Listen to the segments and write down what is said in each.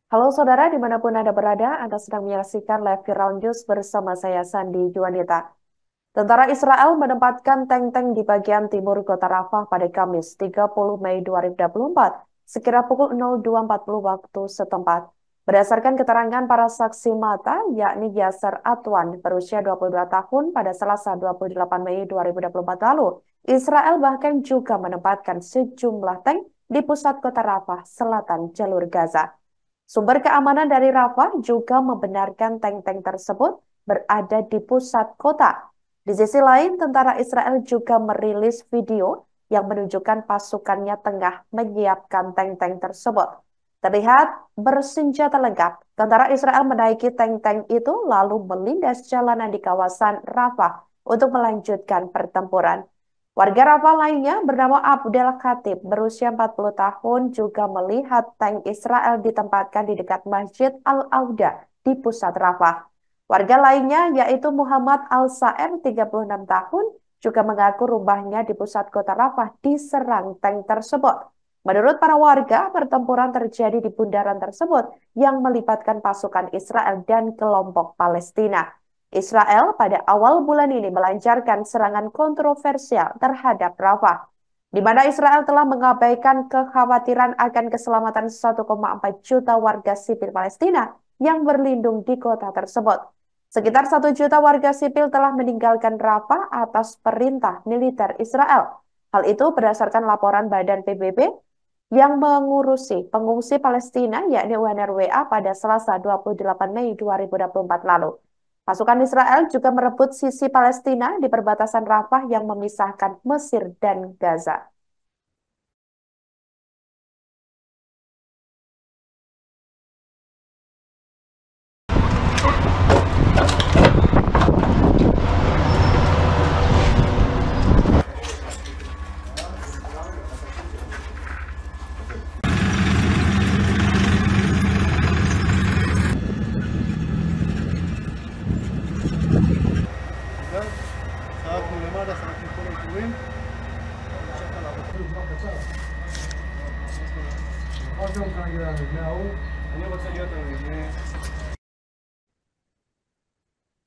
Halo saudara, dimanapun Anda berada, Anda sedang menyaksikan live Viral News bersama saya Sandi Juanita. Tentara Israel menempatkan tank-tank di bagian timur kota Rafah pada Kamis 30 Mei 2024, sekira pukul 02.40 waktu setempat. Berdasarkan keterangan para saksi mata, yakni Yasser Atwan, berusia 22 tahun pada Selasa 28 Mei 2024 lalu, Israel bahkan juga menempatkan sejumlah tank di pusat kota Rafah, selatan jalur Gaza. Sumber keamanan dari Rafah juga membenarkan tank-tank tersebut berada di pusat kota. Di sisi lain, tentara Israel juga merilis video yang menunjukkan pasukannya tengah menyiapkan tank-tank tersebut. Terlihat bersenjata lengkap, tentara Israel menaiki tank-tank itu lalu melindas jalanan di kawasan Rafah untuk melanjutkan pertempuran. Warga Rafah lainnya bernama Abdel Khatib, berusia 40 tahun, juga melihat tank Israel ditempatkan di dekat Masjid Al-Auda di pusat Rafah. Warga lainnya, yaitu Muhammad Al-Saer, 36 tahun, juga mengaku rumahnya di pusat kota Rafah diserang tank tersebut. Menurut para warga, pertempuran terjadi di bundaran tersebut yang melibatkan pasukan Israel dan kelompok Palestina. Israel pada awal bulan ini melancarkan serangan kontroversial terhadap Rafah, di mana Israel telah mengabaikan kekhawatiran akan keselamatan 1,4 juta warga sipil Palestina yang berlindung di kota tersebut. Sekitar 1 juta warga sipil telah meninggalkan Rafah atas perintah militer Israel. Hal itu berdasarkan laporan Badan PBB yang mengurusi pengungsi Palestina, yakni UNRWA, pada Selasa 28 Mei 2024 lalu. Pasukan Israel juga merebut sisi Palestina di perbatasan Rafah yang memisahkan Mesir dan Gaza. ساعات من لماذا ساعات من كل الكوين אני רוצה להיות המבנה.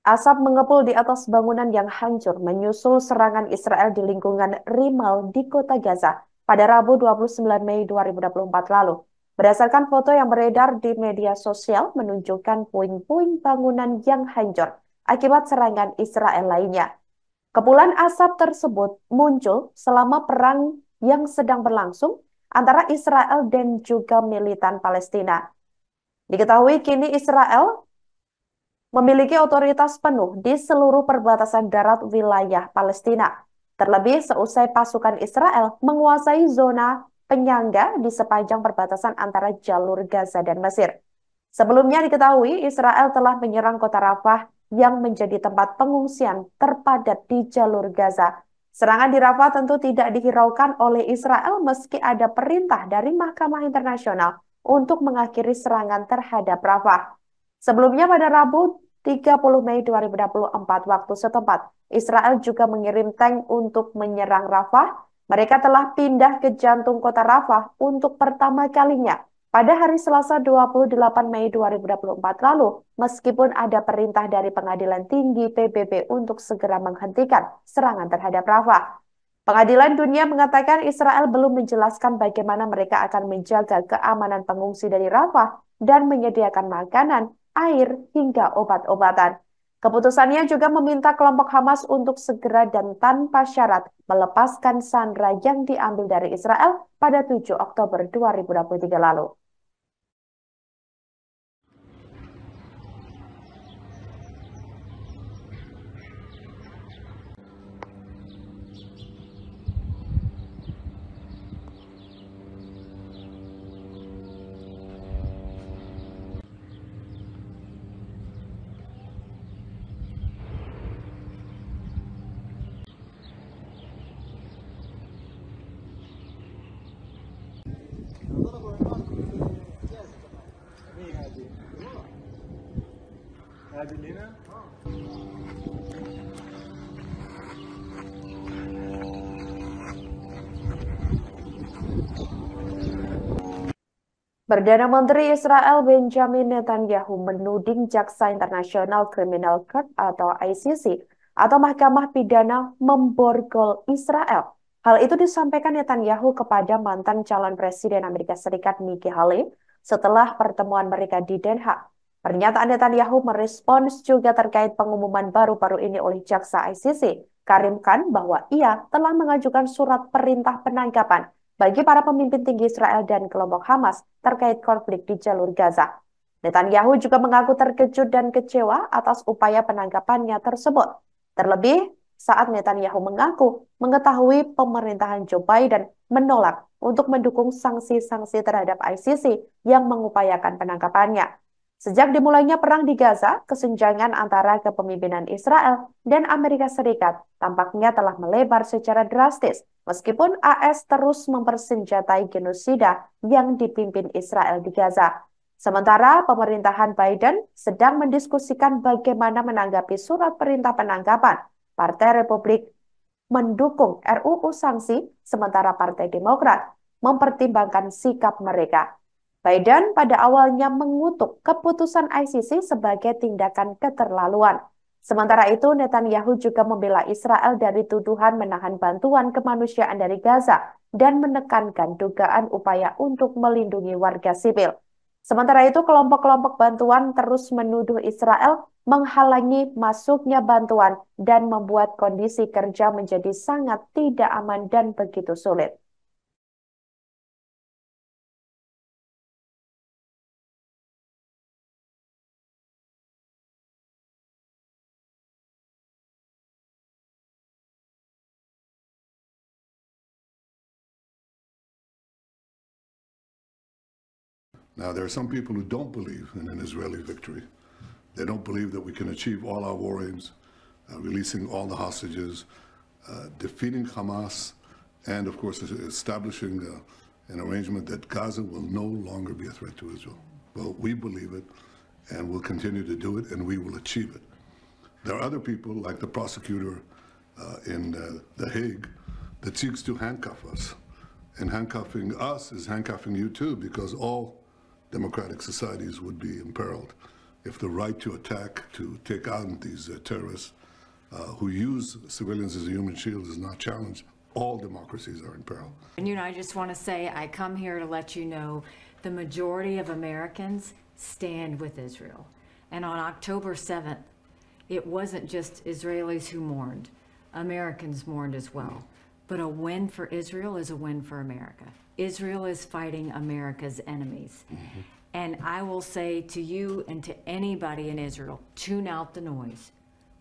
Asap mengepul di atas bangunan yang hancur menyusul serangan Israel di lingkungan Rimal di kota Gaza pada Rabu 29 Mei 2024 lalu. Berdasarkan foto yang beredar di media sosial menunjukkan puing-puing bangunan yang hancur akibat serangan Israel lainnya. Kepulan asap tersebut muncul selama perang yang sedang berlangsung antara Israel dan juga militan Palestina. Diketahui kini Israel memiliki otoritas penuh di seluruh perbatasan darat wilayah Palestina. Terlebih seusai pasukan Israel menguasai zona penyangga di sepanjang perbatasan antara jalur Gaza dan Mesir. Sebelumnya diketahui Israel telah menyerang kota Rafah yang menjadi tempat pengungsian terpadat di jalur Gaza. Serangan di Rafah tentu tidak dihiraukan oleh Israel meski ada perintah dari Mahkamah Internasional untuk mengakhiri serangan terhadap Rafah. Sebelumnya pada Rabu 30 Mei 2024 waktu setempat, Israel juga mengirim tank untuk menyerang Rafah. Mereka telah pindah ke jantung kota Rafah untuk pertama kalinya pada hari Selasa 28 Mei 2024 lalu, meskipun ada perintah dari Pengadilan Tinggi PBB untuk segera menghentikan serangan terhadap Rafah. Pengadilan Dunia mengatakan Israel belum menjelaskan bagaimana mereka akan menjaga keamanan pengungsi dari Rafah dan menyediakan makanan, air, hingga obat-obatan. Keputusannya juga meminta kelompok Hamas untuk segera dan tanpa syarat melepaskan sandera yang diambil dari Israel pada 7 Oktober 2023 lalu. هذه اللي هنا Perdana Menteri Israel Benjamin Netanyahu menuding Jaksa Internasional Criminal Court atau ICC atau Mahkamah Pidana memborgol Israel. Hal itu disampaikan Netanyahu kepada mantan calon Presiden Amerika Serikat Nikki Haley setelah pertemuan mereka di Den Haag. Pernyataan Netanyahu merespons juga terkait pengumuman baru-baru ini oleh Jaksa ICC, Karim Khan, bahwa ia telah mengajukan surat perintah penangkapan bagi para pemimpin tinggi Israel dan kelompok Hamas terkait konflik di jalur Gaza. Netanyahu juga mengaku terkejut dan kecewa atas upaya penangkapannya tersebut. Terlebih saat Netanyahu mengaku mengetahui pemerintahan Joe Biden menolak untuk mendukung sanksi-sanksi terhadap ICC yang mengupayakan penangkapannya. Sejak dimulainya perang di Gaza, kesenjangan antara kepemimpinan Israel dan Amerika Serikat tampaknya telah melebar secara drastis, meskipun AS terus mempersenjatai genosida yang dipimpin Israel di Gaza. Sementara pemerintahan Biden sedang mendiskusikan bagaimana menanggapi surat perintah penangkapan. Partai Republik mendukung RUU sanksi, sementara Partai Demokrat mempertimbangkan sikap mereka. Biden pada awalnya mengutuk keputusan ICC sebagai tindakan keterlaluan. Sementara itu, Netanyahu juga membela Israel dari tuduhan menahan bantuan kemanusiaan dari Gaza dan menekankan dugaan upaya untuk melindungi warga sipil. Sementara itu, kelompok-kelompok bantuan terus menuduh Israel menghalangi masuknya bantuan dan membuat kondisi kerja menjadi sangat tidak aman dan begitu sulit. Now, there are some people who don't believe in an Israeli victory. They don't believe that we can achieve all our war aims, releasing all the hostages, defeating Hamas, and of course establishing an arrangement that Gaza will no longer be a threat to Israel. Well, we believe it, and we'll continue to do it, and we will achieve it. There are other people, like the prosecutor in The Hague, that seeks to handcuff us. And handcuffing us is handcuffing you too, because all democratic societies would be imperiled if the right to attack, to take out these terrorists who use civilians as a human shield is not challenged. All democracies are in peril. And I just want to say, I come here to let you know the majority of Americans stand with Israel. And on October 7th, it wasn't just Israelis who mourned. Americans mourned as well. But a win for Israel is a win for America. Israel is fighting America's enemies. And I will say to you and to anybody in Israel, tune out the noise.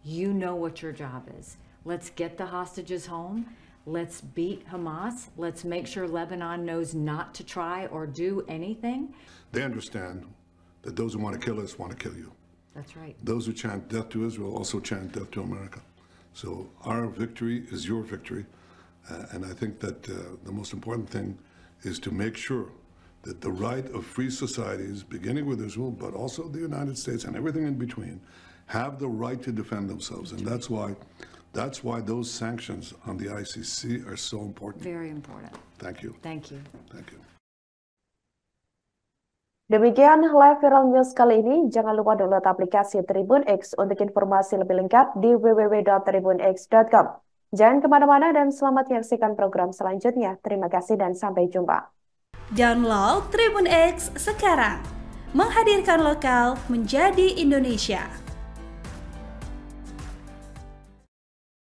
You know what your job is. Let's get the hostages home. Let's beat Hamas. Let's make sure Lebanon knows not to try or do anything. They understand that those who want to kill us want to kill you. That's right. Those who chant death to Israel also chant death to America. So our victory is your victory. And I think that the most important thing is to make sure that the right of free societies, beginning with Israel, but also the United States and everything in between, have the right to defend themselves. And that's why those sanctions on the ICC are so important. Very important. Thank you. Thank you. Thank you. Demikian live viral news kali ini. Jangan lupa download aplikasi Tribun X untuk informasi lebih lengkap di www.tribunx.com. Jangan kemana-mana dan selamat menyaksikan program selanjutnya. Terima kasih dan sampai jumpa. Download Tribun X sekarang. Menghadirkan lokal menjadi Indonesia.